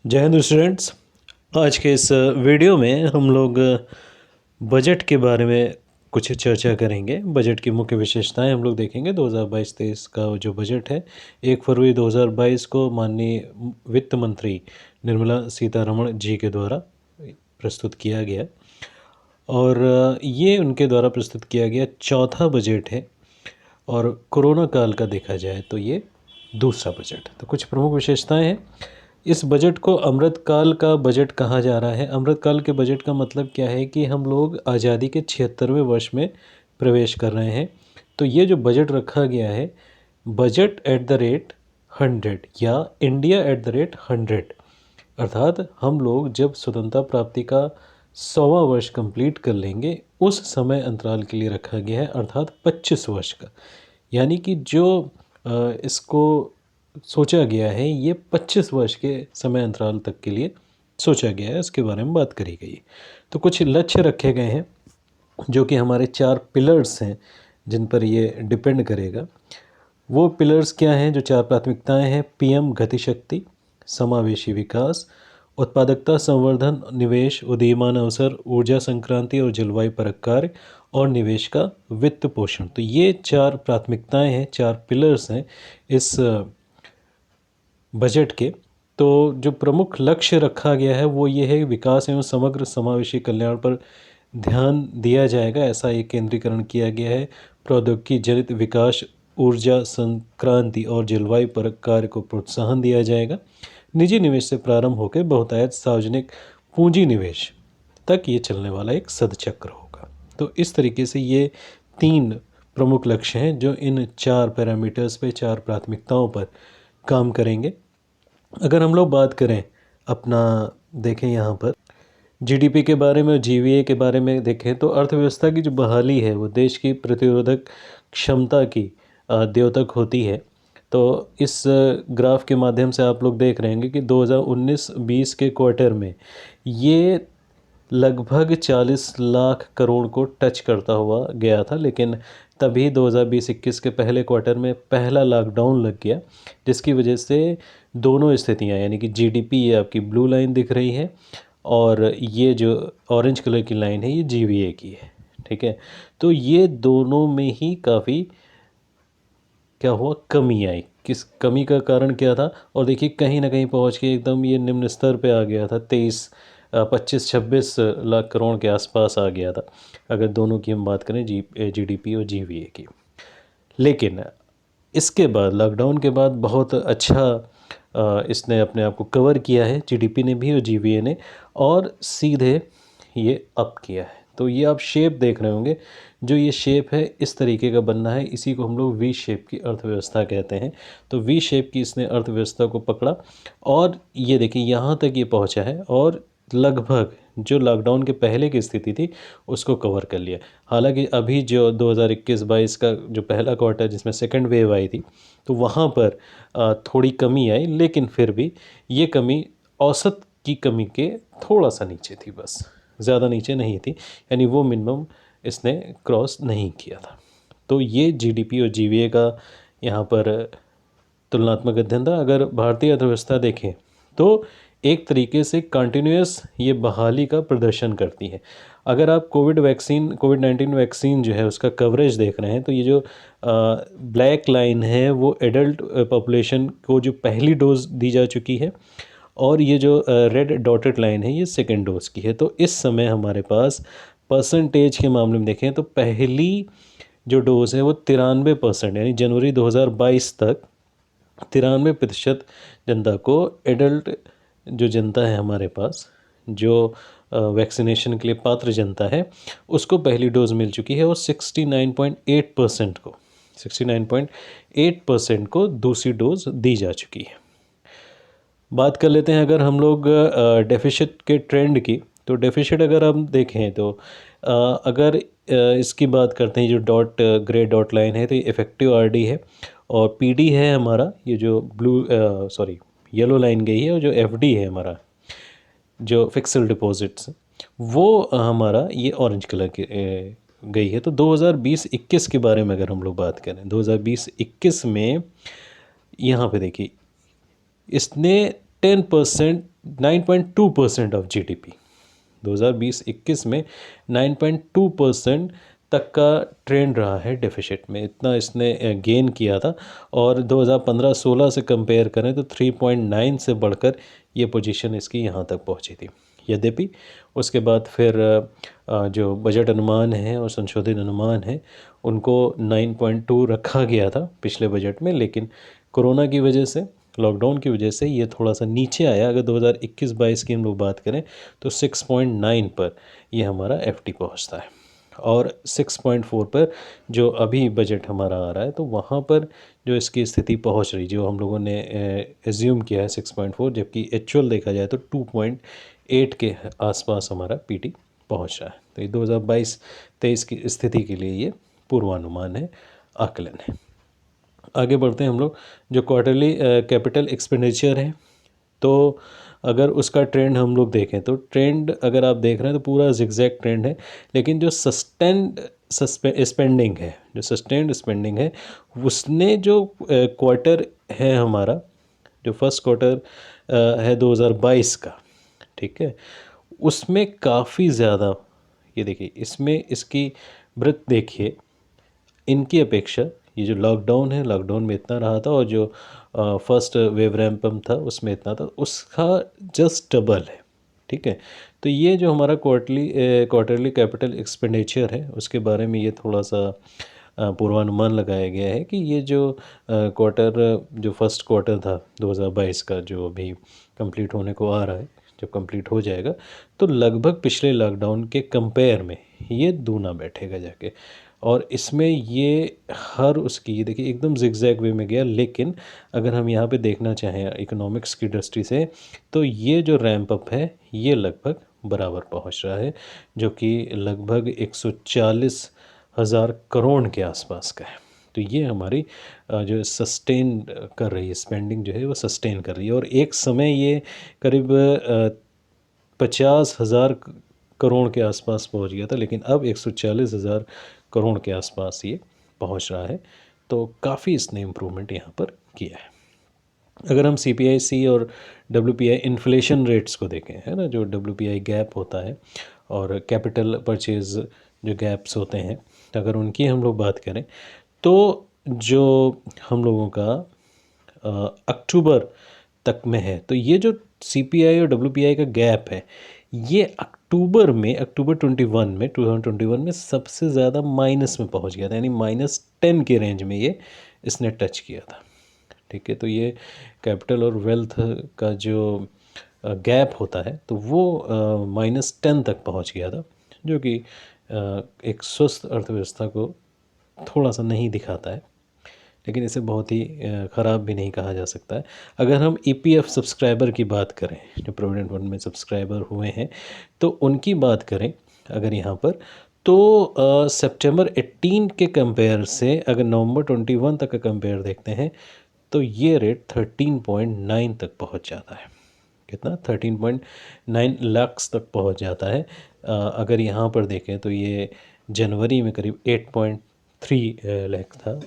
जय हिंद स्टूडेंट्स। आज के इस वीडियो में हम लोग बजट के बारे में कुछ चर्चा करेंगे। बजट की मुख्य विशेषताएं हम लोग देखेंगे। 2022-23 का जो बजट है 1 फरवरी 2022 को माननीय वित्त मंत्री निर्मला सीतारमण जी के द्वारा प्रस्तुत किया गया और ये उनके द्वारा प्रस्तुत किया गया चौथा बजट है और कोरोना काल का देखा जाए तो ये दूसरा बजट। तो कुछ प्रमुख विशेषताएं हैं। इस बजट को अमृतकाल का बजट कहा जा रहा है। अमृतकाल के बजट का मतलब क्या है कि हम लोग आज़ादी के 76वें वर्ष में प्रवेश कर रहे हैं। तो ये जो बजट रखा गया है, बजट एट द रेट 100 या इंडिया एट द रेट 100, अर्थात हम लोग जब स्वतंत्रता प्राप्ति का 100वां वर्ष कंप्लीट कर लेंगे उस समय अंतराल के लिए रखा गया है, अर्थात 25 वर्ष का। यानी कि जो इसको सोचा गया है ये 25 वर्ष के समय अंतराल तक के लिए सोचा गया है, इसके बारे में बात करी गई है। तो कुछ लक्ष्य रखे गए हैं जो कि हमारे 4 पिलर्स हैं जिन पर ये डिपेंड करेगा। वो पिलर्स क्या हैं? जो 4 प्राथमिकताएं हैं: पीएम गतिशक्ति, समावेशी विकास, उत्पादकता संवर्धन, निवेश, उदीयमान अवसर, ऊर्जा संक्रांति और जलवायु परक कार्य और निवेश का वित्त पोषण। तो ये 4 प्राथमिकताएं हैं, 4 पिलर्स हैं इस बजट के। तो जो प्रमुख लक्ष्य रखा गया है वो ये है, विकास एवं समग्र समावेशी कल्याण पर ध्यान दिया जाएगा, ऐसा एक केंद्रीकरण किया गया है। प्रौद्योगिकी जनित विकास, ऊर्जा संक्रांति और जलवायु परक कार्य को प्रोत्साहन दिया जाएगा। निजी निवेश से प्रारंभ होकर बहुतायत सार्वजनिक पूंजी निवेश तक ये चलने वाला एक सदचक्र होगा। तो इस तरीके से ये 3 प्रमुख लक्ष्य हैं जो इन 4 पैरामीटर्स पे, 4 प्राथमिकताओं पर काम करेंगे। अगर हम लोग बात करें अपना, देखें यहाँ पर जीडीपी के बारे में, जीवीए के बारे में देखें तो अर्थव्यवस्था की जो बहाली है वो देश की प्रतिरोधक क्षमता की द्योतक होती है। तो इस ग्राफ के माध्यम से आप लोग देख रहे हैं कि 2019-20 के क्वार्टर में ये लगभग 40 लाख करोड़ को टच करता हुआ गया था, लेकिन तभी 2020-21 के पहले क्वार्टर में पहला लॉकडाउन लग गया, जिसकी वजह से दोनों स्थितियां, यानी कि जीडीपी, ये आपकी ब्लू लाइन दिख रही है और ये जो ऑरेंज कलर की लाइन है ये जीवीए की है, ठीक है। तो ये दोनों में ही काफ़ी क्या हुआ, कमी आई। किस कमी का कारण क्या था? और देखिए कहीं ना कहीं पहुंच के एकदम ये निम्न स्तर पे आ गया था, 25-26 लाख करोड़ के आसपास आ गया था, अगर दोनों की हम बात करें, जीडीपी और जीवीए की। लेकिन इसके बाद, लॉकडाउन के बाद बहुत अच्छा इसने अपने आप को कवर किया है, जीडीपी ने भी और जीवीए ने, और सीधे ये अप किया है। तो ये आप शेप देख रहे होंगे, जो ये शेप है इस तरीके का बनना है, इसी को हम लोग वी शेप की अर्थव्यवस्था कहते हैं। तो वी शेप की इसने अर्थव्यवस्था को पकड़ा और ये देखिए यहाँ तक ये पहुँचा है और लगभग जो लॉकडाउन के पहले की स्थिति थी उसको कवर कर लिया। हालांकि अभी जो 2021-22 का जो पहला क्वार्टर जिसमें सेकंड वेव आई थी तो वहाँ पर थोड़ी कमी आई, लेकिन फिर भी ये कमी औसत की कमी के थोड़ा सा नीचे थी, बस ज़्यादा नीचे नहीं थी, यानी वो मिनिमम इसने क्रॉस नहीं किया था। तो ये जीडीपी और जीवीए का यहाँ पर तुलनात्मक अध्ययन था। अगर भारतीय अर्थव्यवस्था देखें तो एक तरीके से कंटिन्यूस ये बहाली का प्रदर्शन करती है। अगर आप कोविड-19 वैक्सीन जो है उसका कवरेज देख रहे हैं तो ये जो ब्लैक लाइन है वो एडल्ट पॉपुलेशन को जो पहली डोज दी जा चुकी है और ये जो रेड डॉटेड लाइन है ये सेकेंड डोज की है। तो इस समय हमारे पास परसेंटेज के मामले में देखें तो पहली जो डोज है वो 93%, यानी जनवरी 2022 तक 93% जनता को, एडल्ट जो जनता है हमारे पास, जो वैक्सीनेशन के लिए पात्र जनता है, उसको पहली डोज मिल चुकी है और 69.8% को दूसरी डोज दी जा चुकी है। बात कर लेते हैं अगर हम लोग डेफिसिट के ट्रेंड की, तो डेफिसिट अगर हम देखें तो अगर इसकी बात करते हैं, जो ग्रे डॉट लाइन है तो ये इफेक्टिव आरडी है और पीडी है हमारा, ये जो येलो लाइन गई है, और जो एफडी है हमारा, जो फिक्स्ड डिपॉजिट्स, वो हमारा ये ऑरेंज कलर की गई है। तो 2020-21 के बारे में अगर हम लोग बात करें, 2020-21 में यहाँ पे देखिए इसने 10%, 9.2% ऑफ जीडीपी। 2020-21 में 9.2% तक का ट्रेंड रहा है डेफिसिट में, इतना इसने गेन किया था। और 2015-16 से कंपेयर करें तो 3.9 से बढ़कर ये पोजीशन इसकी यहाँ तक पहुँची थी। यद्यपि उसके बाद फिर जो बजट अनुमान है और संशोधित अनुमान है उनको 9.2 रखा गया था पिछले बजट में, लेकिन कोरोना की वजह से, लॉकडाउन की वजह से ये थोड़ा सा नीचे आया। अगर 2021-22 की हम लोग बात करें तो 6.9 पर ये हमारा एफडी पहुंचता है, और 6.4 पर जो अभी बजट हमारा आ रहा है तो वहाँ पर जो इसकी स्थिति पहुँच रही, जो हम लोगों ने एज्यूम किया है 6.4, जबकि एक्चुअल देखा जाए तो 2.8 के आसपास हमारा पीटी पहुँच रहा है। तो ये 2022-23 की स्थिति के लिए ये पूर्वानुमान है, आकलन है। आगे बढ़ते हैं हम लोग। जो क्वार्टरली कैपिटल एक्सपेंडिचर है, तो अगर उसका ट्रेंड हम लोग देखें तो ट्रेंड अगर आप देख रहे हैं तो पूरा जिगजैग ट्रेंड है, लेकिन जो सस्टेंड स्पेंडिंग है, जो सस्टेंड स्पेंडिंग है, उसने जो क्वार्टर है हमारा, जो फर्स्ट क्वार्टर है 2022 का, ठीक है, उसमें काफ़ी ज़्यादा, ये देखिए इसमें इसकी वृद्धि देखिए, इनकी अपेक्षा ये जो लॉकडाउन है, लॉकडाउन में इतना रहा था, और जो फर्स्ट वेव रैंपम था उसमें इतना था, उसका जस्ट डबल है। ठीक है, तो ये जो हमारा क्वार्टरली कैपिटल एक्सपेंडिचर है उसके बारे में ये थोड़ा सा पूर्वानुमान लगाया गया है कि ये जो जो फर्स्ट क्वार्टर था 2022 का, जो अभी कंप्लीट होने को आ रहा है, जब कंप्लीट हो जाएगा तो लगभग पिछले लॉकडाउन के कंपेयर में ये दूना बैठेगा जाके। और इसमें ये हर उसकी, ये देखिए एकदम जिगजैग वे में गया, लेकिन अगर हम यहाँ पे देखना चाहें इकोनॉमिक्स की दृष्टि से तो ये जो रैंप अप है ये लगभग बराबर पहुँच रहा है, जो कि लगभग 140,000 करोड़ के आसपास का है। तो ये हमारी जो सस्टेन कर रही है, स्पेंडिंग जो है वो सस्टेन कर रही है। और एक समय ये करीब 50,000 करोड़ के आसपास पहुंच गया था, लेकिन अब 140,000 करोड़ के आसपास ये पहुंच रहा है। तो काफ़ी इसने इम्प्रूवमेंट यहाँ पर किया है। अगर हम CPIC और WPI इन्फ्लेशन रेट्स को देखें, है ना, जो WPI गैप होता है और कैपिटल परचेज जो गैप्स होते हैं, अगर उनकी हम लोग बात करें तो जो हम लोगों का अक्टूबर तक में है, तो ये जो CPI और WPI का गैप है ये अक्टूबर 2021 में सबसे ज़्यादा माइनस में पहुंच गया था, यानी -10 के रेंज में ये इसने टच किया था। ठीक है, तो ये कैपिटल और वेल्थ का जो गैप होता है तो वो -10 तक पहुंच गया था, जो कि एक स्वस्थ अर्थव्यवस्था को थोड़ा सा नहीं दिखाता है, लेकिन इसे बहुत ही ख़राब भी नहीं कहा जा सकता है। अगर हम EPF सब्सक्राइबर की बात करें, जो प्रोविडेंट फंड में सब्सक्राइबर हुए हैं, तो उनकी बात करें अगर यहाँ पर, तो सितंबर 18 के कंपेयर से अगर नवंबर 21 तक का कंपेयर देखते हैं तो ये रेट 13.9 तक पहुँच जाता है। कितना? 13.9 लाख तक पहुँच जाता है। अगर यहाँ पर देखें तो ये जनवरी में करीब 8.3 लाख था,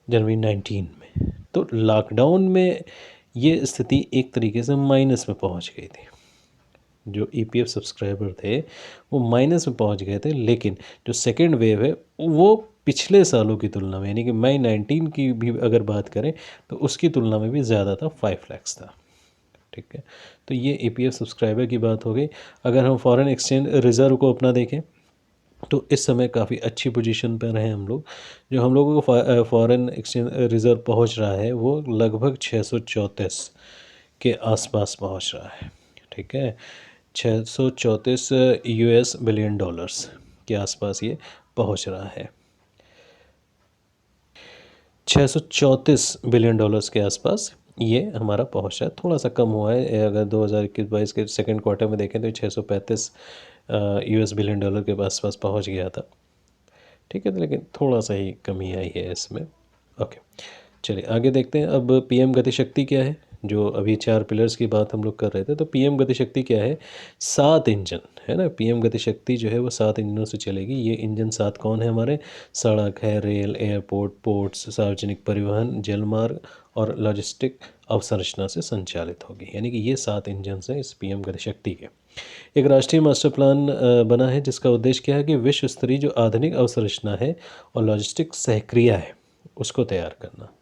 जनवरी 19 में। तो लॉकडाउन में ये स्थिति एक तरीके से माइनस में पहुंच गई थी। जो EPF सब्सक्राइबर थे वो माइनस में पहुंच गए थे, लेकिन जो सेकेंड वेव है वो पिछले सालों की तुलना में, यानी कि मई 19 की भी अगर बात करें तो उसकी तुलना में भी ज़्यादा था, 5 लाख था। ठीक है, तो ये EPF सब्सक्राइबर की बात हो गई। अगर हम फॉरेन एक्सचेंज रिज़र्व को अपना देखें तो इस समय काफ़ी अच्छी पोजीशन पर हैं हम लोग। जो हम लोगों को फॉरेन एक्सचेंज रिज़र्व पहुंच रहा है वो लगभग 634 के आसपास पहुंच रहा है। ठीक है, 634 US बिलियन डॉलर्स के आसपास ये पहुंच रहा है। 634 बिलियन डॉलर्स के आसपास ये हमारा पहुंच रहा है। थोड़ा सा कम हुआ है, अगर 2021-22 के सेकंड क्वार्टर में देखें तो 635 US बिलियन डॉलर के आसपास पहुंच गया था। ठीक है, तो लेकिन थोड़ा सा ही कमी आई है इसमें। ओके, चलिए आगे देखते हैं। अब PM गतिशक्ति क्या है, जो अभी 4 पिलर्स की बात हम लोग कर रहे थे, तो PM गतिशक्ति क्या है? 7 इंजन है ना। PM गतिशक्ति जो है वो 7 इंजनों से चलेगी। ये इंजन 7 कौन है हमारे? सड़क है, रेल, एयरपोर्ट, पोर्ट्स, सार्वजनिक परिवहन, जलमार्ग और लॉजिस्टिक अवसंरचना से संचालित होगी। यानी कि ये 7 इंजन हैं इस पीएम गति शक्ति के। एक राष्ट्रीय मास्टर प्लान बना है जिसका उद्देश्य क्या है कि विश्व स्तरीय जो आधुनिक अवसंरचना है और लॉजिस्टिक सहक्रिया है उसको तैयार करना।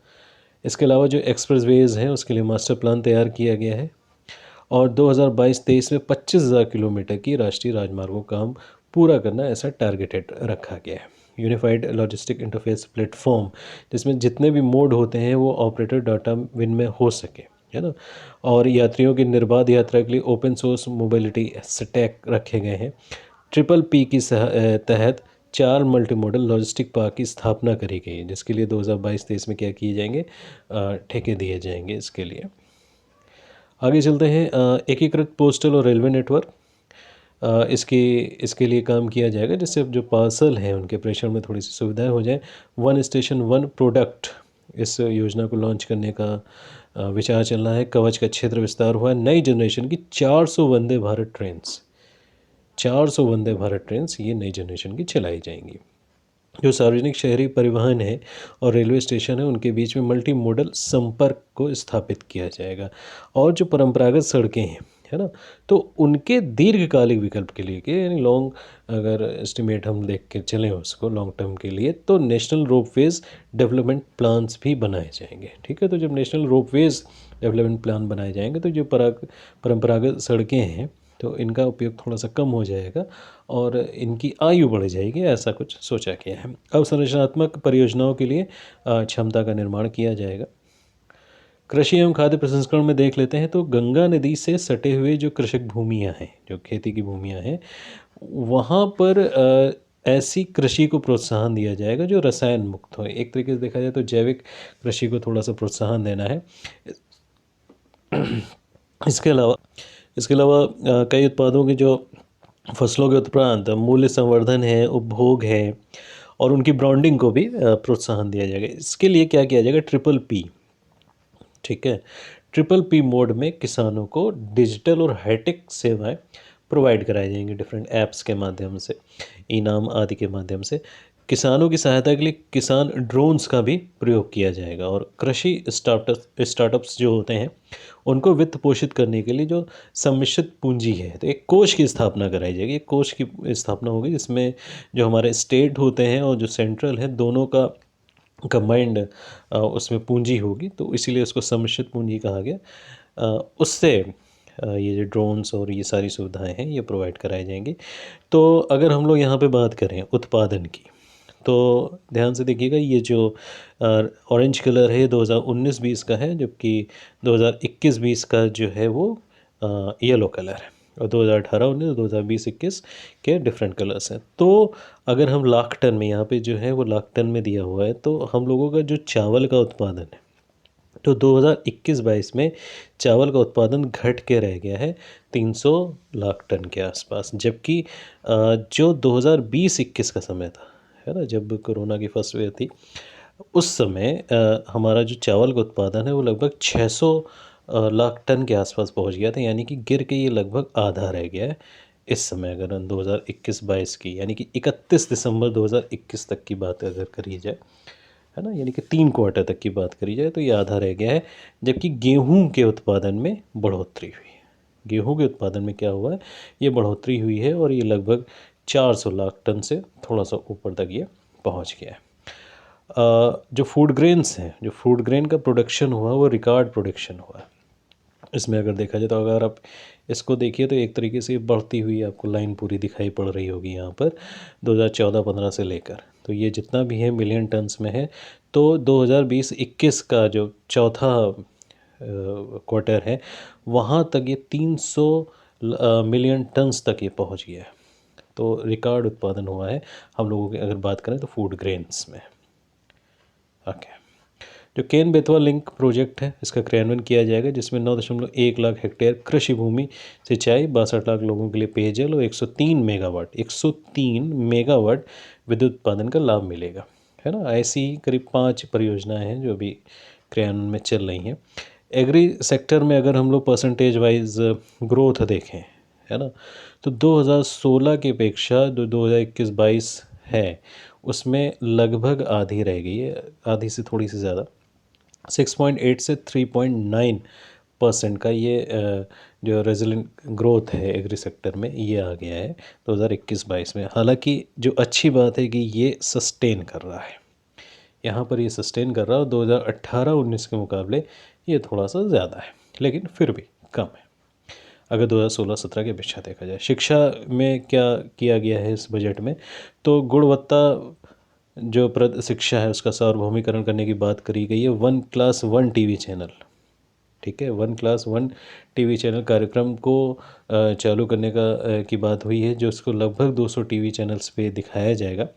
इसके अलावा जो एक्सप्रेसवेज हैं उसके लिए मास्टर प्लान तैयार किया गया है और 2022-23 में 25,000 किलोमीटर की राष्ट्रीय राजमार्गों का काम पूरा करना ऐसा टारगेटेड रखा गया है। यूनिफाइड लॉजिस्टिक इंटरफेस प्लेटफॉर्म जिसमें जितने भी मोड होते हैं वो ऑपरेटर डाटा विनिमय हो सके, है ना। और यात्रियों की निर्बाध यात्रा के लिए ओपन सोर्स मोबिलिटी स्टैक रखे गए हैं। ट्रिपल पी की तहत 4 मल्टी मॉडल लॉजिस्टिक पार्क की स्थापना करी गई है जिसके लिए 2022-23 में क्या किए जाएंगे, ठेके दिए जाएंगे इसके लिए। आगे चलते हैं, एकीकृत पोस्टल और रेलवे नेटवर्क। इसके लिए काम किया जाएगा जिससे जो पार्सल हैं उनके प्रेषण में थोड़ी सी सुविधाएं हो जाए। वन स्टेशन वन प्रोडक्ट इस योजना को लॉन्च करने का विचार चल रहा है। कवच का क्षेत्र विस्तार हुआ है। नई जनरेशन की 400 वंदे भारत ट्रेन्स, 400 वंदे भारत ट्रेन्स ये नई जनरेशन की चलाई जाएंगी। जो सार्वजनिक शहरी परिवहन है और रेलवे स्टेशन है उनके बीच में मल्टी मोडल संपर्क को स्थापित किया जाएगा। और जो परंपरागत सड़कें हैं, है ना, तो उनके दीर्घकालिक विकल्प के लिए कि यानी लॉन्ग अगर एस्टिमेट हम देख के चलें उसको लॉन्ग टर्म के लिए, तो नेशनल रोपवेज डेवलपमेंट प्लान्स भी बनाए जाएंगे। ठीक है, तो जब नेशनल रोपवेज डेवलपमेंट प्लान बनाए जाएंगे तो जो परंपरागत सड़कें हैं तो इनका उपयोग थोड़ा सा कम हो जाएगा और इनकी आयु बढ़ जाएगी, ऐसा कुछ सोचा गया है। अवसंरचनात्मक परियोजनाओं के लिए क्षमता का निर्माण किया जाएगा। कृषि एवं खाद्य प्रसंस्करण में देख लेते हैं तो गंगा नदी से सटे हुए जो कृषक भूमियाँ हैं, जो खेती की भूमियाँ हैं, वहाँ पर ऐसी कृषि को प्रोत्साहन दिया जाएगा जो रसायन मुक्त हो। एक तरीके से देखा जाए तो जैविक कृषि को थोड़ा सा प्रोत्साहन देना है। इसके अलावा कई उत्पादों के जो फसलों के उपरांत मूल्य संवर्धन है, उपभोग है और उनकी ब्रांडिंग को भी प्रोत्साहन दिया जाएगा। इसके लिए क्या किया जाएगा, ट्रिपल पी। ठीक है, ट्रिपल पी मोड में किसानों को डिजिटल और हाईटेक सेवाएं प्रोवाइड कराई जाएंगी डिफरेंट ऐप्स के माध्यम से, इनाम आदि के माध्यम से। किसानों की सहायता के लिए किसान ड्रोन्स का भी प्रयोग किया जाएगा और कृषि स्टार्टअप्स जो होते हैं उनको वित्त पोषित करने के लिए जो सम्मिश्रित पूंजी है तो एक कोष की स्थापना कराई जाएगी। एक कोष की स्थापना होगी जिसमें जो हमारे स्टेट होते हैं और जो सेंट्रल है दोनों का कंबाइंड उसमें पूंजी होगी, तो इसीलिए उसको सम्मिश्रित पूंजी कहा गया। उससे ये जो ड्रोन्स और ये सारी सुविधाएं हैं ये प्रोवाइड कराई जाएंगी। तो अगर हम लोग यहाँ पे बात करें उत्पादन की तो ध्यान से देखिएगा, ये जो ऑरेंज कलर है 2019-20 का है, जबकि 2021-20 का जो है वो येलो कलर है और 2018-19 2020-21 के डिफरेंट कलर्स हैं। तो अगर हम लाख टन में, यहाँ पे जो है वो लाख टन में दिया हुआ है, तो हम लोगों का जो चावल का उत्पादन है तो 2021-22 में चावल का उत्पादन घट के रह गया है 300 लाख टन के आसपास, जबकि जो 2020-21 का समय था, है ना, जब कोरोना की फर्स्ट वेव थी, उस समय हमारा जो चावल का उत्पादन है वो लगभग 600 लाख टन के आसपास पहुंच गया था। यानी कि गिर के ये लगभग आधा रह गया है इस समय, अगर हम 2021-22 की यानी कि 31 दिसंबर 2021 तक की बात अगर करी जाए, है ना, यानी कि 3 क्वार्टर तक की बात करी जाए तो ये आधा रह गया है। जबकि गेहूं के उत्पादन में बढ़ोतरी हुई है। गेहूं के उत्पादन में क्या हुआ है, ये बढ़ोतरी हुई है और ये लगभग 400 लाख टन से थोड़ा सा ऊपर तक ये पहुंच गया है। जो फूड ग्रेन्स हैं, जो फूड ग्रेन का प्रोडक्शन हुआ वो रिकॉर्ड प्रोडक्शन हुआ है। इसमें अगर देखा जाए तो अगर आप इसको देखिए तो एक तरीके से बढ़ती हुई आपको लाइन पूरी दिखाई पड़ रही होगी यहाँ पर 2014-15 से लेकर, तो ये जितना भी है मिलियन टन्स में है। तो 2020-21 का जो चौथा क्वार्टर है वहाँ तक ये 300 मिलियन टन्स तक ये पहुँच गया है। तो रिकॉर्ड उत्पादन हुआ है हम लोगों की अगर बात करें तो फूड ग्रेन्स में। ओके, जो केन बेतवा लिंक प्रोजेक्ट है इसका क्रियान्वयन किया जाएगा जिसमें 9.1 लाख हेक्टेयर कृषि भूमि, सिंचाई, 62 लाख लोगों के लिए पेयजल और 103 मेगावाट विद्युत उत्पादन का लाभ मिलेगा, है ना। ऐसी करीब 5 परियोजनाएं हैं जो अभी क्रियान्वयन में चल रही हैं। एग्री सेक्टर में अगर हम लोग परसेंटेज वाइज ग्रोथ देखें, है ना, तो 2016 की अपेक्षा जो 2021-22 है उसमें लगभग आधी रह गई है, आधी से थोड़ी सी ज़्यादा। 6.8 से 3.9% का ये जो रेजिलेंट ग्रोथ है एग्री सेक्टर में ये आ गया है 2021-22 में। हालांकि जो अच्छी बात है कि ये सस्टेन कर रहा है, यहाँ पर ये सस्टेन कर रहा है और 2018-19 के मुकाबले ये थोड़ा सा ज़्यादा है, लेकिन फिर भी कम है अगर 2016-17 की अपेक्षा देखा जाए। शिक्षा में क्या किया गया है इस बजट में, तो गुणवत्ता जो प्रद शिक्षा है उसका सार्वभौमिकरण करने की बात करी गई है। 1+1 टीवी चैनल, ठीक है, 1+1 टीवी चैनल कार्यक्रम को चालू करने की बात हुई है, जो उसको लगभग 200 टीवी चैनल्स पे दिखाया जाएगा।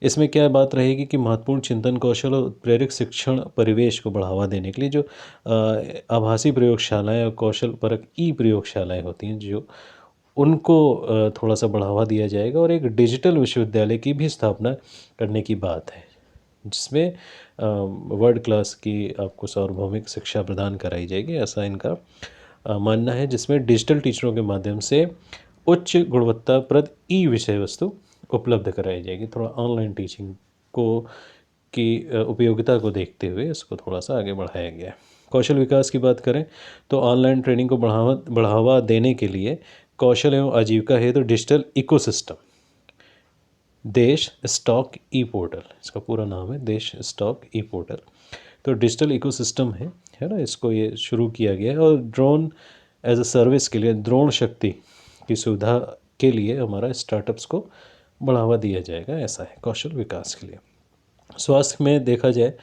इसमें क्या बात रहेगी कि महत्वपूर्ण चिंतन कौशल और प्रेरक शिक्षण परिवेश को बढ़ावा देने के लिए जो आभासी प्रयोगशालाएं और कौशल परक ई प्रयोगशालाएं होती हैं, जो उनको थोड़ा सा बढ़ावा दिया जाएगा और एक डिजिटल विश्वविद्यालय की भी स्थापना करने की बात है, जिसमें वर्ल्ड क्लास की आपको सार्वभौमिक शिक्षा प्रदान कराई जाएगी, ऐसा इनका मानना है, जिसमें डिजिटल टीचरों के माध्यम से उच्च गुणवत्ताप्रद ई विषय वस्तु उपलब्ध कराई जाएगी। थोड़ा ऑनलाइन टीचिंग को की उपयोगिता को देखते हुए इसको थोड़ा सा आगे बढ़ाया गया है। कौशल विकास की बात करें तो ऑनलाइन ट्रेनिंग को बढ़ावा देने के लिए कौशल एवं आजीविका हेतु डिजिटल इकोसिस्टम देश स्टॉक ई पोर्टल, इसका पूरा नाम है देश स्टॉक ई पोर्टल, तो डिजिटल इकोसिस्टम है ना, इसको ये शुरू किया गया है। और ड्रोन एज अ सर्विस के लिए ड्रोन शक्ति की सुविधा के लिए हमारा स्टार्टअप्स को बढ़ावा दिया जाएगा, ऐसा है कौशल विकास के लिए। स्वास्थ्य में देखा जाए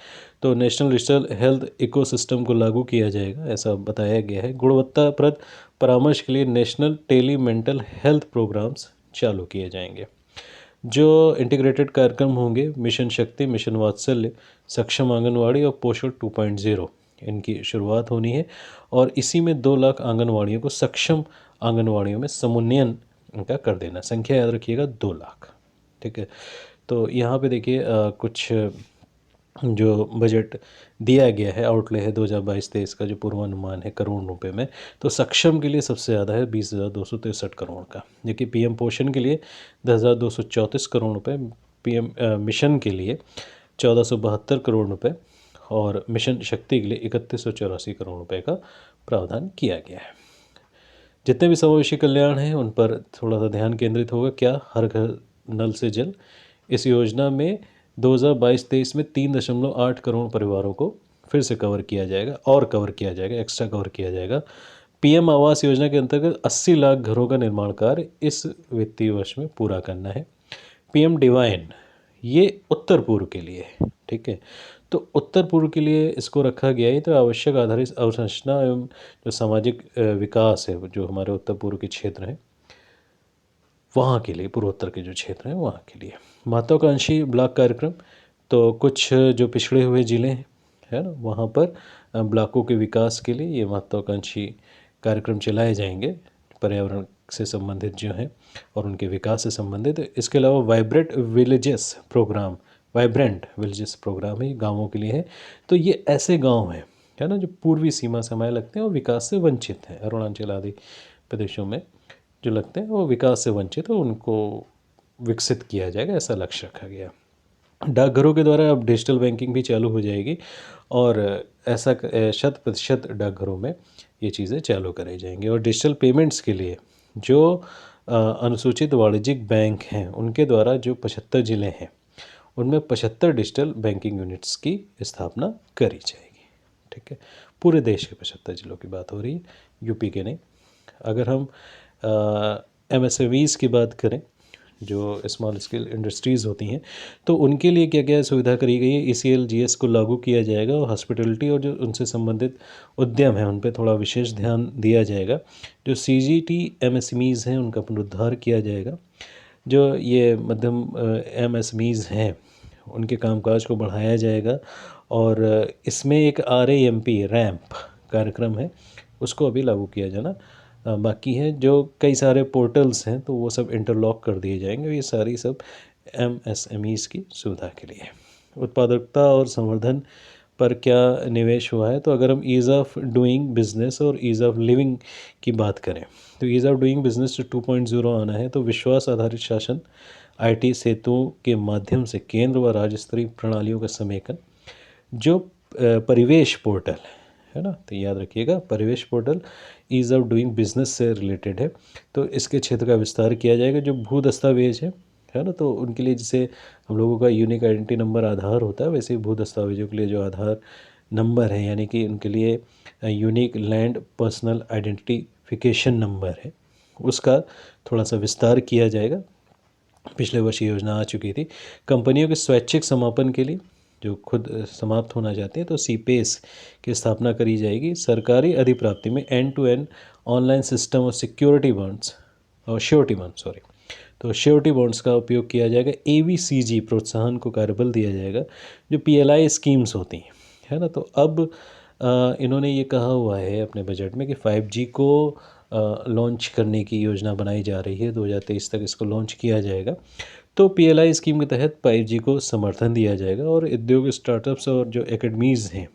तो नेशनल डिजिटल हेल्थ इकोसिस्टम को लागू किया जाएगा, ऐसा बताया गया है। गुणवत्ताप्रद परामर्श के लिए national tele mental health programmes चालू किए जाएंगे। जो इंटीग्रेटेड कार्यक्रम होंगे, मिशन शक्ति, मिशन वात्सल्य, सक्षम आंगनवाड़ी और पोषण 2.0, इनकी शुरुआत होनी है और इसी में 2 लाख आंगनवाड़ियों को सक्षम आंगनवाड़ियों में समुन्नयन इनका कर देना। संख्या याद रखिएगा 2 लाख, ठीक है। तो यहाँ पे देखिए कुछ जो बजट दिया गया है, आउटले है 2022-23 का जो पूर्वानुमान है करोड़ रुपए में, तो सक्षम के लिए सबसे ज़्यादा है 20,263 करोड़ का, जबकि पीएम पोषण के लिए 10,234 करोड़ रुपए, पीएम मिशन के लिए 1472 करोड़ रुपए और मिशन शक्ति के लिए 3184 करोड़ रुपए का प्रावधान किया गया है। जितने भी समावेशी कल्याण हैं उन पर थोड़ा सा ध्यान केंद्रित होगा। क्या हर घर नल से जल, इस योजना में 2022-23 में 3.8 करोड़ परिवारों को फिर से कवर किया जाएगा और कवर किया जाएगा, एक्स्ट्रा कवर किया जाएगा। पीएम आवास योजना के अंतर्गत 80 लाख घरों का निर्माण कार्य इस वित्तीय वर्ष में पूरा करना है। पीएम डिवाइन ये उत्तर पूर्व के लिए है, ठीक है, तो उत्तर पूर्व के लिए इसको रखा गया है। तो आवश्यक आधारित अवसंरचना एवं जो सामाजिक विकास है जो हमारे उत्तर पूर्व के क्षेत्र हैं वहाँ के लिए, पूर्वोत्तर के जो क्षेत्र हैं वहाँ के लिए। महत्वाकांक्षी ब्लॉक कार्यक्रम, तो कुछ जो पिछड़े हुए ज़िले हैं, है ना, वहाँ पर ब्लॉकों के विकास के लिए ये महत्वाकांक्षी कार्यक्रम चलाए जाएंगे, पर्यावरण से संबंधित जो हैं और उनके विकास से संबंधित। इसके अलावा वाइब्रेंट विलेजेस प्रोग्राम है, गाँवों के लिए है। तो ये ऐसे गाँव हैं, है ना, जो पूर्वी सीमा से हमें लगते हैं और विकास से वंचित हैं, अरुणाचल आदि प्रदेशों में जो लगते हैं वो विकास से वंचित हो, उनको विकसित किया जाएगा, ऐसा लक्ष्य रखा गया। डाकघरों के द्वारा अब डिजिटल बैंकिंग भी चालू हो जाएगी और ऐसा 100% डाकघरों में ये चीज़ें चालू कराई जाएंगी। और डिजिटल पेमेंट्स के लिए जो अनुसूचित वाणिज्यिक बैंक हैं उनके द्वारा जो 75 ज़िले हैं उनमें 75 डिजिटल बैंकिंग यूनिट्स की स्थापना करी जाएगी, ठीक है। पूरे देश के 75 ज़िलों की बात हो रही है, यूपी के नहीं। अगर हम MSMEs की बात करें, जो स्मॉल स्केल इंडस्ट्रीज़ होती हैं, तो उनके लिए क्या क्या सुविधा करी गई है। ECLGS को लागू किया जाएगा और हॉस्पिटलिटी और जो उनसे संबंधित उद्यम हैं उन पे थोड़ा विशेष ध्यान दिया जाएगा। जो CGT MSMEs हैं उनका पुनरुद्धार किया जाएगा। जो ये मध्यम MSMEs हैं उनके कामकाज को बढ़ाया जाएगा और इसमें एक RAMP रैंप कार्यक्रम है उसको अभी लागू किया जाना बाकी है। जो कई सारे पोर्टल्स हैं तो वो सब इंटरलॉक कर दिए जाएंगे। ये सारी सब MSMEs की सुविधा के लिए। उत्पादकता और संवर्धन पर क्या निवेश हुआ है, तो अगर हम ईज़ ऑफ डूइंग बिजनेस और ईज़ ऑफ लिविंग की बात करें तो ईज़ ऑफ डूइंग बिजनेस 2.0 आना है। तो विश्वास आधारित शासन, IT सेतुओं के माध्यम से केंद्र व राज्य स्तरीय प्रणालियों का समेकन, जो परिवेश पोर्टल है ना, तो याद रखिएगा परिवेश portal ease of doing business से रिलेटेड है। तो इसके क्षेत्र का विस्तार किया जाएगा। जो भू दस्तावेज है ना, तो उनके लिए जैसे हम लोगों का यूनिक आइडेंटिटी नंबर आधार होता है, वैसे ही भू दस्तावेजों के लिए जो आधार नंबर है यानी कि उनके लिए unique land personal identification number है, उसका थोड़ा सा विस्तार किया जाएगा। पिछले वर्ष ये योजना आ चुकी थी। कंपनियों के स्वैच्छिक समापन के लिए जो खुद समाप्त होना चाहते हैं तो सीपेस की स्थापना करी जाएगी। सरकारी अधिप्राप्ति में end to end online system और सिक्योरिटी बॉन्ड्स और श्योरिटी बॉन्ड तो श्योरिटी बॉन्ड्स का उपयोग किया जाएगा। ABCG प्रोत्साहन को कार्यबल दिया जाएगा। जो PLI स्कीम्स होती हैं है ना, तो अब इन्होंने ये कहा हुआ है अपने बजट में कि 5G को लॉन्च करने की योजना बनाई जा रही है। 2023 तक इसको लॉन्च किया जाएगा। तो PLI स्कीम के तहत 5G को समर्थन दिया जाएगा और उद्योग स्टार्टअप्स और जो एकेडमीज़ हैं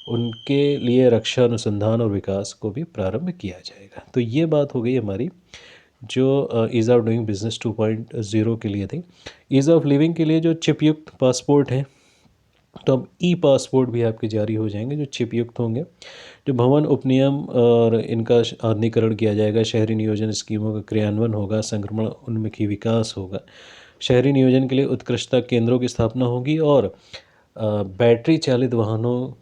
उनके लिए रक्षा अनुसंधान और विकास को भी प्रारंभ किया जाएगा। तो ये बात हो गई हमारी जो ईज़ ऑफ डूइंग बिजनेस 2.0 के लिए थी। ईज़ ऑफ लिविंग के लिए जो चिप युक्त पासपोर्ट हैं, तो अब पासपोर्ट भी आपके जारी हो जाएंगे जो चिप युक्त होंगे। जो भवन उपनियम और इनका आधुनिकीकरण किया जाएगा। शहरी नियोजन स्कीमों का क्रियान्वयन होगा। संक्रमण उन्मुखी विकास होगा। शहरी नियोजन के लिए उत्कृष्टता केंद्रों की स्थापना होगी और बैटरी चालित वाहनों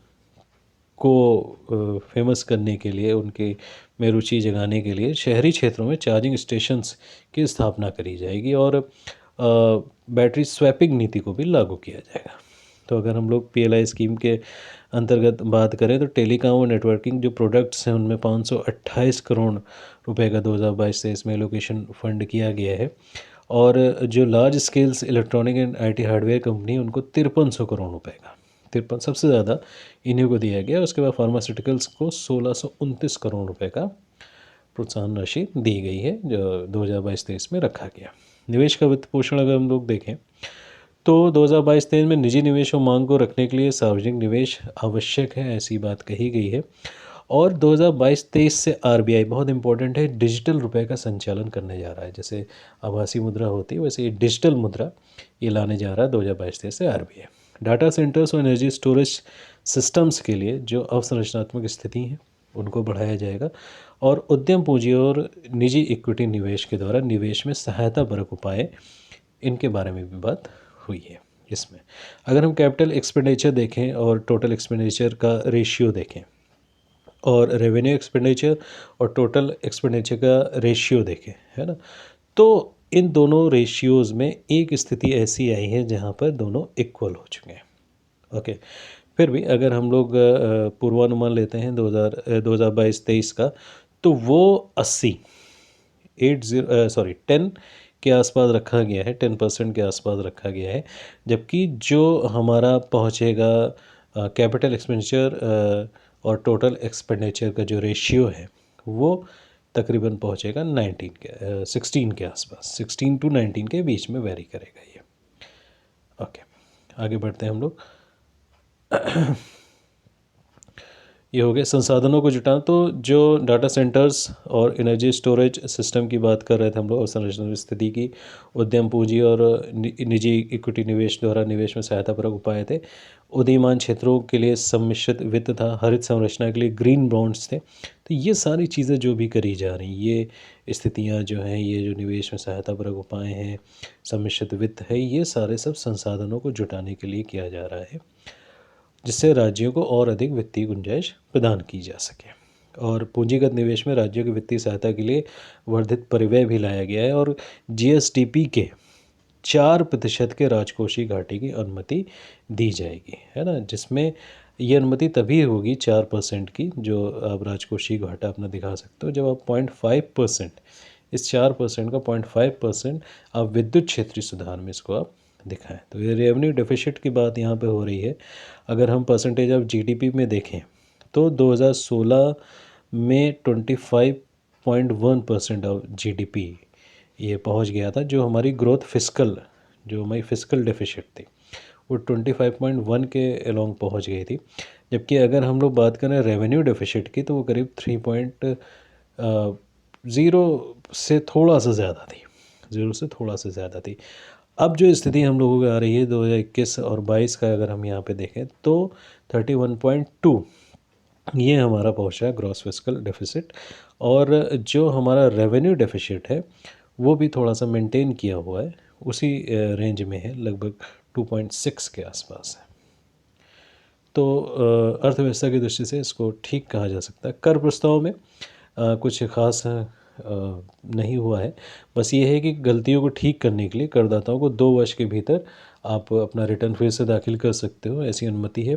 को फेमस करने के लिए उनके में रुचि जगाने के लिए शहरी क्षेत्रों में चार्जिंग स्टेशंस की स्थापना करी जाएगी और बैटरी स्वैपिंग नीति को भी लागू किया जाएगा। तो अगर हम लोग PLI स्कीम के अंतर्गत बात करें तो टेलीकॉम और नेटवर्किंग जो प्रोडक्ट्स हैं उनमें 528 करोड़ रुपए का 2022-23 में एलोकेशन फंड किया गया है। और जो large scales electronic and IT hardware company उनको 5300 करोड़ रुपए का 53 सबसे ज़्यादा इन्हीं को दिया गया। उसके बाद फार्मास्यूटिकल्स को 1629 करोड़ रुपए का प्रोत्साहन राशि दी गई है जो 2022-23 में रखा गया। निवेश का वित्त पोषण अगर हम लोग देखें तो 2022-23 में निजी निवेश और मांग को रखने के लिए सार्वजनिक निवेश आवश्यक है, ऐसी बात कही गई है। और 2022-23 से RBI बहुत इंपॉर्टेंट है, डिजिटल रुपए का संचालन करने जा रहा है। जैसे आभासी मुद्रा होती है वैसे ये डिजिटल मुद्रा ये लाने जा रहा है 2022-23 से RBI। डाटा सेंटर्स और एनर्जी स्टोरेज सिस्टम्स के लिए जो अवसंरचनात्मक स्थिति है उनको बढ़ाया जाएगा। और उद्यम पूंजी और निजी इक्विटी निवेश के द्वारा निवेश में सहायता परक उपाय इनके बारे में भी बात हुई है इसमें। अगर हम कैपिटल एक्सपेंडिचर देखें और टोटल एक्सपेंडिचर का रेशियो देखें और रेवेन्यू एक्सपेंडिचर और टोटल एक्सपेंडिचर का रेशियो देखें है ना, तो इन दोनों रेशियोज़ में एक स्थिति ऐसी आई है जहाँ पर दोनों इक्वल हो चुके हैं। ओके, फिर भी अगर हम लोग पूर्वानुमान लेते हैं 2022-23 का तो वो 10 के आसपास रखा गया है, 10% के आसपास रखा गया है। जबकि जो हमारा पहुँचेगा कैपिटल एक्सपेंडिचर और टोटल एक्सपेंडिचर का जो रेशियो है वो तकरीबन पहुँचेगा 16 के आसपास, 16 to 19 के बीच में वेरी करेगा ये। ओके, आगे बढ़ते हैं हम लोग। ये हो गया संसाधनों को जुटाना। तो जो डाटा सेंटर्स और एनर्जी स्टोरेज सिस्टम की बात कर रहे थे हम लोग, अवसंरचना स्थिति की, उद्यम पूंजी और निजी इक्विटी निवेश द्वारा निवेश में सहायता परक उपाय थे। उदीयमान क्षेत्रों के लिए सम्मिश्रित वित्त था। हरित संरचना के लिए ग्रीन बॉन्ड्स थे। तो ये सारी चीज़ें जो भी करी जा रही, ये स्थितियाँ जो हैं, ये जो निवेश में सहायता परक उपाय हैं, सम्मिश्रित वित्त है, ये सारे सब संसाधनों को जुटाने के लिए किया जा रहा है जिससे राज्यों को और अधिक वित्तीय गुंजाइश प्रदान की जा सके। और पूंजीगत निवेश में राज्यों की वित्तीय सहायता के लिए वर्धित परिव्यय भी लाया गया है और GSDP के 4% के राजकोषीय घाटे की अनुमति दी जाएगी है ना, जिसमें ये अनुमति तभी होगी 4% की जो आप राजकोषीय घाटा अपना दिखा सकते हो जब आप 0.5%, इस 4% का 0.5% आप विद्युत क्षेत्रीय सुधार में इसको आप दिखाएं। तो ये रेवेन्यू डेफिसिट की बात यहाँ पे हो रही है। अगर हम परसेंटेज ऑफ GDP में देखें तो 2016 में 25.1% ऑफ GDP ये पहुँच गया था। जो हमारी ग्रोथ फिस्कल, जो हमारी फिस्कल डेफिसिट थी वो 25.1 के अलोंग पहुँच गई थी। जबकि अगर हम लोग बात करें रेवेन्यू डेफिसिट की तो वो करीब 3.0 से थोड़ा सा ज़्यादा थी, 0 से थोड़ा सा ज़्यादा थी। अब जो स्थिति हम लोगों की आ रही है 2021 और 22 का अगर हम यहाँ पे देखें तो 31.2 ये हमारा पहुँचा है ग्रॉस फिस्कल डेफिसिट। और जो हमारा रेवेन्यू डेफिसिट है वो भी थोड़ा सा मेंटेन किया हुआ है, उसी रेंज में है, लगभग 2.6 के आसपास है। तो अर्थव्यवस्था की दृष्टि से इसको ठीक कहा जा सकता है। कर प्रस्ताव में कुछ खास नहीं हुआ है, बस ये है कि गलतियों को ठीक करने के लिए करदाताओं को 2 वर्ष के भीतर आप अपना रिटर्न फिर से दाखिल कर सकते हो, ऐसी अनुमति है।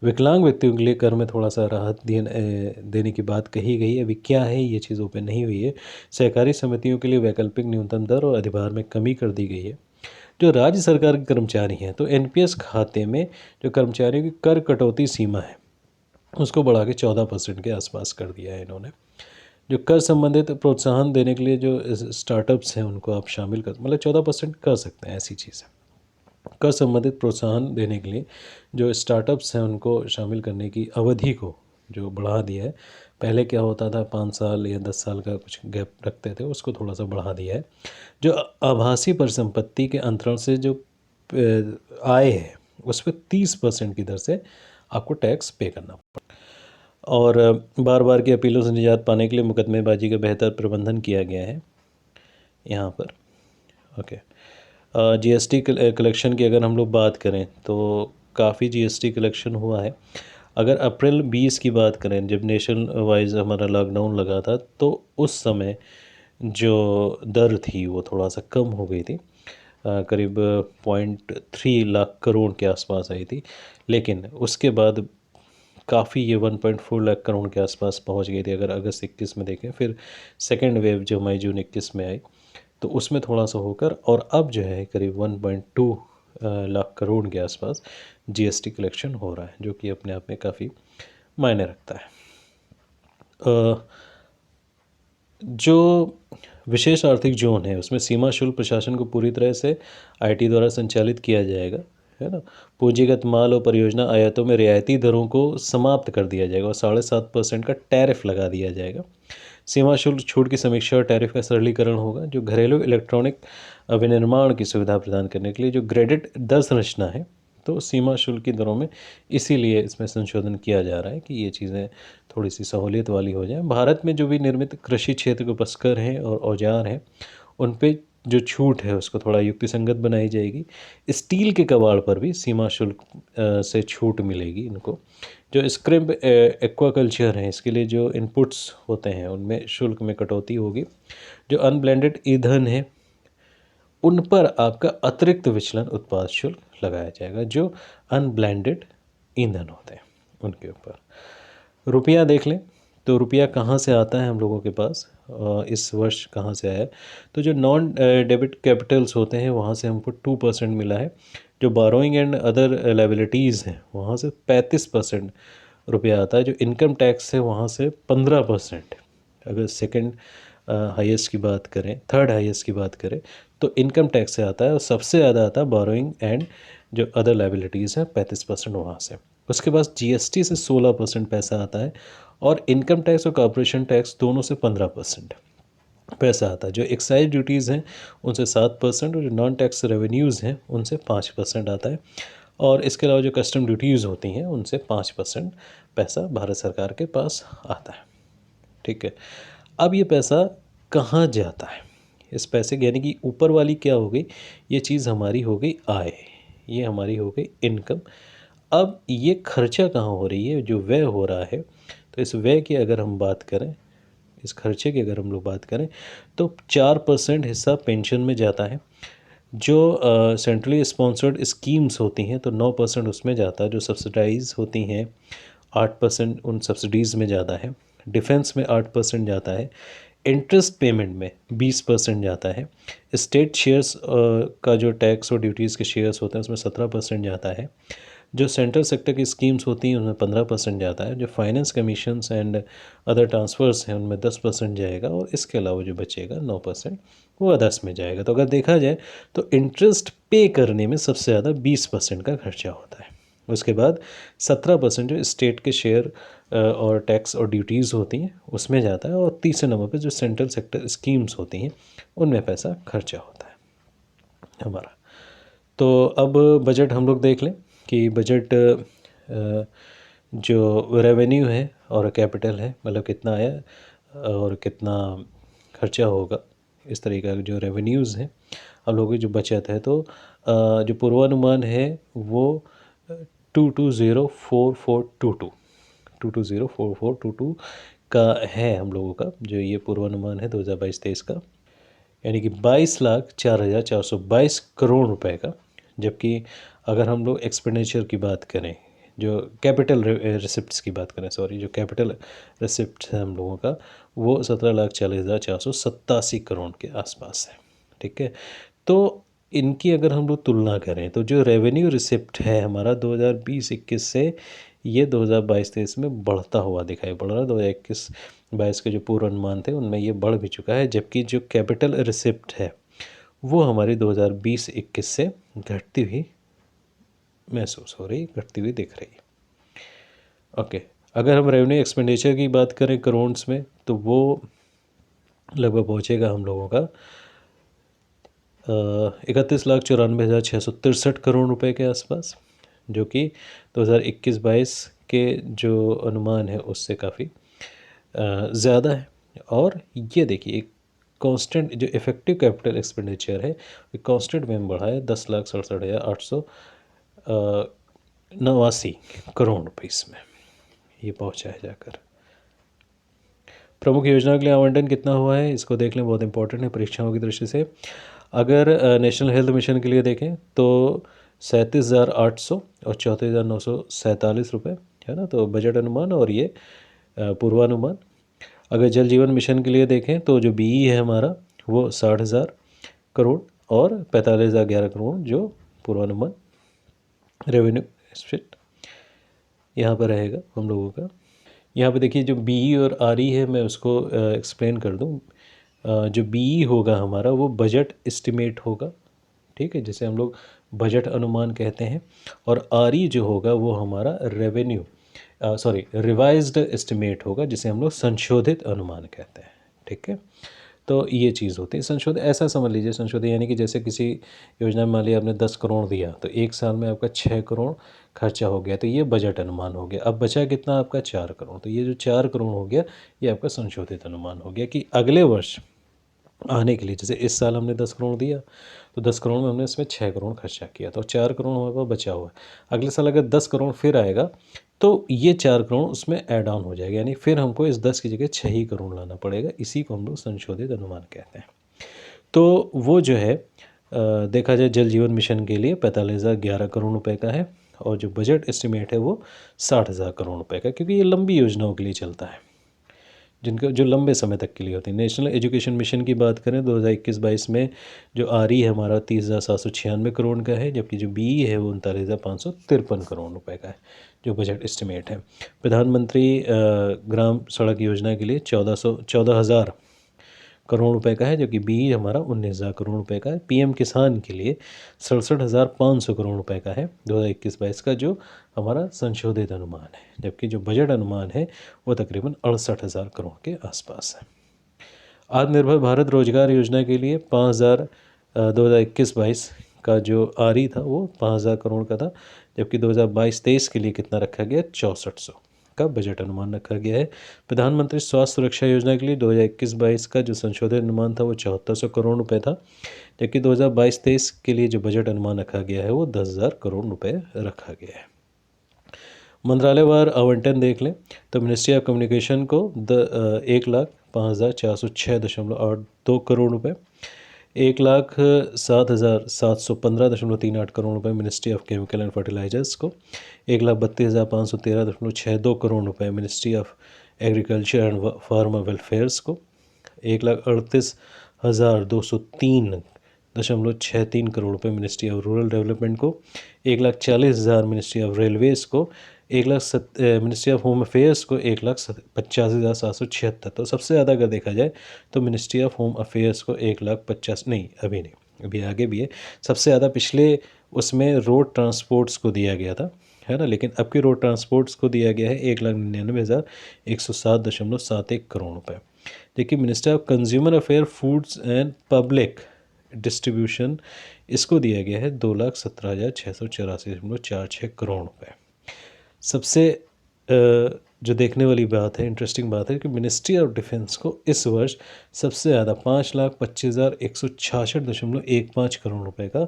विकलांग व्यक्तियों के लिए कर में थोड़ा सा राहत देने की बात कही गई है, अभी क्या है ये चीज़ ओपन नहीं हुई है। सहकारी समितियों के लिए वैकल्पिक न्यूनतम दर और अधिभार में कमी कर दी गई है। जो राज्य सरकार के कर्मचारी हैं तो एनपीएस खाते में जो कर्मचारियों की कर कटौती सीमा है उसको बढ़ा के 14% के आसपास कर दिया है इन्होंने। जो कर संबंधित प्रोत्साहन देने के लिए जो स्टार्टअप्स हैं उनको आप शामिल कर, मतलब 14% कर सकते हैं, ऐसी चीज़ है। कर संबंधित प्रोत्साहन देने के लिए जो स्टार्टअप्स हैं उनको शामिल करने की अवधि को जो बढ़ा दिया है। पहले क्या होता था 5 साल या 10 साल का कुछ गैप रखते थे, उसको थोड़ा सा बढ़ा दिया है। जो आभासी परिसंपत्ति के अंतरण से जो आय है उस पर 30% की दर से आपको टैक्स पे करना पड़ता। और बार बार की अपीलों से निजात पाने के लिए मुकदमेबाजी का बेहतर प्रबंधन किया गया है यहाँ पर। ओके, जीएसटी कलेक्शन की अगर हम लोग बात करें तो काफ़ी जीएसटी कलेक्शन हुआ है। अगर अप्रैल 20 की बात करें जब नेशनल वाइज हमारा लॉकडाउन लगा था तो उस समय जो दर थी वो थोड़ा सा कम हो गई थी, करीब 0.3 लाख करोड़ के आसपास आई थी। लेकिन उसके बाद काफ़ी ये 1.4 लाख करोड़ के आसपास पहुंच गई थी अगर अगस्त 21 में देखें। फिर सेकेंड वेव जो मई जून 21 में आई तो उसमें थोड़ा सा होकर और अब जो है करीब 1.2 लाख करोड़ के आसपास जीएसटी कलेक्शन हो रहा है, जो कि अपने आप में काफ़ी मायने रखता है। जो विशेष आर्थिक जोन है उसमें सीमा शुल्क प्रशासन को पूरी तरह से आईटी द्वारा संचालित किया जाएगा, है ना। पूंजीगत माल और परियोजना आयातों में रियायती दरों को समाप्त कर दिया जाएगा और 7.5% का टैरिफ लगा दिया जाएगा। सीमा शुल्क छूट की समीक्षा और टैरिफ का सरलीकरण होगा। जो घरेलू इलेक्ट्रॉनिक विनिर्माण की सुविधा प्रदान करने के लिए जो ग्रेडेड दर संरचना है तो सीमा शुल्क की दरों में इसीलिए इसमें संशोधन किया जा रहा है कि ये चीज़ें थोड़ी सी सहूलियत वाली हो जाए। भारत में जो भी निर्मित कृषि क्षेत्र के उपस्कर हैं और औजार हैं उन पे जो छूट है उसको थोड़ा युक्तिसंगत बनाई जाएगी। स्टील के कबाड़ पर भी सीमा शुल्क से छूट मिलेगी इनको। जो स्क्रिम्प एक्वाकल्चर है इसके लिए जो इनपुट्स होते हैं उनमें शुल्क में कटौती होगी। जो अनब्लेंडेड ईंधन है उन पर आपका अतिरिक्त विचलन उत्पाद शुल्क लगाया जाएगा, जो अनब्लेंडेड ईंधन होते हैं उनके ऊपर। रुपया देख लें तो रुपया कहाँ से आता है हम लोगों के पास, इस वर्ष कहाँ से आया है। तो जो नॉन डेबिट कैपिटल्स होते हैं वहाँ से हमको 2% मिला है। जो बारोइंग एंड अदर लायबिलिटीज़ हैं वहाँ से 35% रुपया आता है। जो इनकम टैक्स है वहाँ से 15%। अगर सेकंड हाईएस्ट की बात करें, थर्ड हाईएस्ट की बात करें तो इनकम टैक्स से आता है और सबसे ज़्यादा आता है बोरोइंग एंड जो अदर लायबिलिटीज़ हैं 35% वहाँ से। उसके बाद जीएसटी से 16% पैसा आता है और इनकम टैक्स और कॉर्पोरेशन टैक्स दोनों से 15% पैसा आता है। जो एक्साइज ड्यूटीज़ हैं उनसे 7% और जो नॉन टैक्स रेवेन्यूज़ हैं उनसे 5% आता है। और इसके अलावा जो कस्टम ड्यूटीज़ होती हैं उनसे 5% पैसा भारत सरकार के पास आता है। ठीक है, अब ये पैसा कहाँ जाता है, इस पैसे यानी कि ऊपर वाली क्या हो गई, ये चीज़ हमारी हो गई आय, ये हमारी हो गई इनकम। अब ये खर्चा कहाँ हो रही है, जो व्यय हो रहा है, तो इस व्यय की अगर हम बात करें, इस खर्चे की अगर हम लोग बात करें तो 4% हिस्सा पेंशन में जाता है। जो सेंट्रली स्पॉन्सर्ड स्कीम्स होती हैं तो 9% उसमें जाता है। जो सब्सिडाइज होती हैं 8% उन सब्सिडीज़ में जाता है। डिफेंस में 8% जाता है। इंटरेस्ट पेमेंट में 20% जाता है। स्टेट शेयर्स का जो टैक्स और ड्यूटीज़ के शेयर्स होते हैं उसमें 17% जाता है। जो सेंट्रल सेक्टर की स्कीम्स होती हैं उनमें 15% जाता है। जो finance commissions and other transfers हैं उनमें 10% जाएगा और इसके अलावा जो बचेगा 9% वो अदर्स में जाएगा। तो अगर देखा जाए तो इंटरेस्ट पे करने में सबसे ज़्यादा 20% का खर्चा होता है। उसके बाद 17% जो स्टेट के शेयर और टैक्स और ड्यूटीज़ होती हैं उसमें जाता है और तीसरे नंबर पे जो सेंट्रल सेक्टर स्कीम्स होती हैं उनमें पैसा खर्चा होता है हमारा। तो अब बजट हम लोग देख लें कि बजट जो रेवेन्यू है और कैपिटल है, मतलब कितना आया और कितना खर्चा होगा, इस तरीक़े का जो रेवेन्यूज़ हैं हम लोगों की जो बचत है। तो जो पूर्वानुमान है वो 2204,422 2204,422 का है हम लोगों का, जो ये पूर्वानुमान है 2022-23 का, यानी कि 22,04,422 करोड़ रुपए का। जबकि अगर हम लोग एक्सपेंडिचर की बात करें, जो कैपिटल रिसिप्ट्स की बात करें, सॉरी, जो कैपिटल रिसिप्ट है हम लोगों का, वो 17,40,487 करोड़ के आसपास है। ठीक है, तो इनकी अगर हम लोग तुलना करें तो जो रेवेन्यू रिसिप्ट है हमारा 2020-21 से ये 2022-23 में बढ़ता हुआ दिखाई पड़ रहा है। 2021-22 के जो पूर्वानुमान थे उनमें ये बढ़ भी चुका है, जबकि जो कैपिटल रिसिप्ट है वो हमारी 2020-21 से घटती हुई महसूस हो रही, घटती हुई दिख रही है। ओके, अगर हम रेवेन्यू एक्सपेंडिचर की बात करें करोड्स में, तो वो लगभग पहुँचेगा हम लोगों का 31,94,663 करोड़ रुपए के आसपास, जो कि 2021-22 के जो अनुमान है उससे काफ़ी ज़्यादा है। और ये देखिए एक कांस्टेंट जो इफ़ेक्टिव कैपिटल एक्सपेंडिचर है ये कांस्टेंट में बढ़ा है 10,67,889 करोड़ रुपए इसमें ये पहुंचा है जाकर। प्रमुख योजनाओं के लिए आवंटन कितना हुआ है इसको देख लें, बहुत इंपॉर्टेंट है परीक्षाओं की दृष्टि से। अगर नेशनल हेल्थ मिशन के लिए देखें तो 37,800 और 34,947 रुपये है ना, तो बजट अनुमान और ये पूर्वानुमान। अगर जल जीवन मिशन के लिए देखें तो जो बीई है हमारा वो 60,000 करोड़ और 45,011 करोड़ जो पूर्वानुमान रेवेन्यू स्प्लिट यहाँ पर रहेगा हम लोगों का। यहाँ पे देखिए जो बीई और आरई है मैं उसको एक्सप्लेन कर दूँ। जो बीई होगा हमारा वो बजट एस्टिमेट होगा, ठीक है, जिसे हम लोग बजट अनुमान कहते हैं। और आरई जो होगा वो हमारा रेवेन्यू सॉरी रिवाइज्ड एस्टिमेट होगा, जिसे हम लोग संशोधित अनुमान कहते हैं। ठीक है, तो ये चीज़ होती है संशोधित। ऐसा समझ लीजिए संशोधित यानी कि जैसे किसी योजना में मान लिया आपने 10 करोड़ दिया तो एक साल में आपका 6 करोड़ खर्चा हो गया, तो ये बजट अनुमान हो गया। अब बचा कितना आपका 4 करोड़, तो ये जो 4 करोड़ हो गया ये आपका संशोधित अनुमान हो गया कि अगले वर्ष आने के लिए, जैसे इस साल हमने 10 करोड़ दिया तो 10 करोड़ में हमने इसमें 6 करोड़ खर्चा किया, तो 4 करोड़ हमारे पास बचा हुआ है। अगले साल अगर 10 करोड़ फिर आएगा तो ये 4 करोड़ उसमें ऐड ऑन हो जाएगा, यानी फिर हमको इस 10 की जगह 6 ही करोड़ लाना पड़ेगा। इसी को हम लोग संशोधित अनुमान कहते हैं। तो वो जो है देखा जाए जल जीवन मिशन के लिए 45,011 करोड़ रुपए का है, और जो बजट एस्टिमेट है वो 60,000 करोड़ रुपए का, क्योंकि ये लंबी योजनाओं के लिए चलता है जिनका जो लंबे समय तक के लिए होती है। नेशनल एजुकेशन मिशन की बात करें 2021-22 में जो आरई है हमारा 30,796 करोड़ का है, जबकि जो बीई है वो 39,553 करोड़ रुपए का है जो बजट एस्टिमेट है। प्रधानमंत्री ग्राम सड़क योजना के लिए 14,000 करोड़ रुपए का है, जो कि बीई हमारा 19,000 करोड़ रुपए का है। पीएम किसान के लिए 67,500 करोड़ रुपए का है 2021-22 का, जो हमारा संशोधित अनुमान है, जबकि जो बजट अनुमान है वो तकरीबन 68,000 करोड़ के आसपास है। आत्मनिर्भर भारत रोजगार योजना के लिए 5,000 2021-22 का जो आरई था वो 5,000 करोड़ का था, जबकि 2022-23 के लिए कितना रखा गया 6400 का बजट अनुमान रखा गया है। प्रधानमंत्री स्वास्थ्य सुरक्षा योजना के लिए 2021-22 का जो संशोधित अनुमान था वो 7400 करोड़ रुपए था, जबकि 2022-23 के लिए जो बजट अनुमान रखा गया है वो 10,000 करोड़ रुपए रखा गया है। मंत्रालयवार आवंटन देख लें तो मिनिस्ट्री ऑफ कम्युनिकेशन को 1,05,406.82 करोड़ रुपए, 1,07,715.38 करोड़ रुपए ministry of chemical and fertilisers को, 1,32,513.62 करोड़ रुपए ministry of agriculture and farmer welfares को, 1,38,203.63 करोड़ रुपए मिनिस्ट्री ऑफ रूरल डेवलपमेंट को, 1,40,000 मिनिस्ट्री ऑफ रेलवेज़ को, 1,00,000 मिनिस्ट्री ऑफ होम अफेयर्स को, 1,85,776। तो सबसे ज़्यादा अगर देखा जाए तो मिनिस्ट्री ऑफ होम अफेयर्स को 1,50,000 नहीं, अभी नहीं, अभी आगे भी है। सबसे ज़्यादा पिछले उसमें रोड ट्रांसपोर्ट्स को दिया गया था, है ना, लेकिन अब के रोड ट्रांसपोर्ट्स को दिया गया है 1,99,107.71 करोड़ रुपए। देखिए minister of consumer affair foods and public distribution इसको दिया गया है 2,17,684.46 करोड़ रुपए। सबसे जो देखने वाली बात है, इंटरेस्टिंग बात है कि मिनिस्ट्री ऑफ डिफेंस को इस वर्ष सबसे ज़्यादा 5,25,166.15 करोड़ रुपए का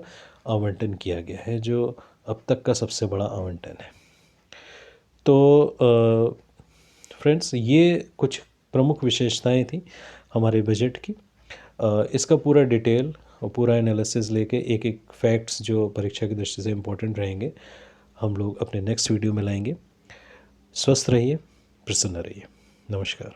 आवंटन किया गया है, जो अब तक का सबसे बड़ा आवंटन है। तो फ्रेंड्स, ये कुछ प्रमुख विशेषताएं थी हमारे बजट की। इसका पूरा डिटेल और पूरा एनालिसिस लेके एक एक फैक्ट्स जो परीक्षा की दृष्टि से इम्पोर्टेंट रहेंगे, हम लोग अपने नेक्स्ट वीडियो में लाएंगे। स्वस्थ रहिए, प्रसन्न रहिए। नमस्कार।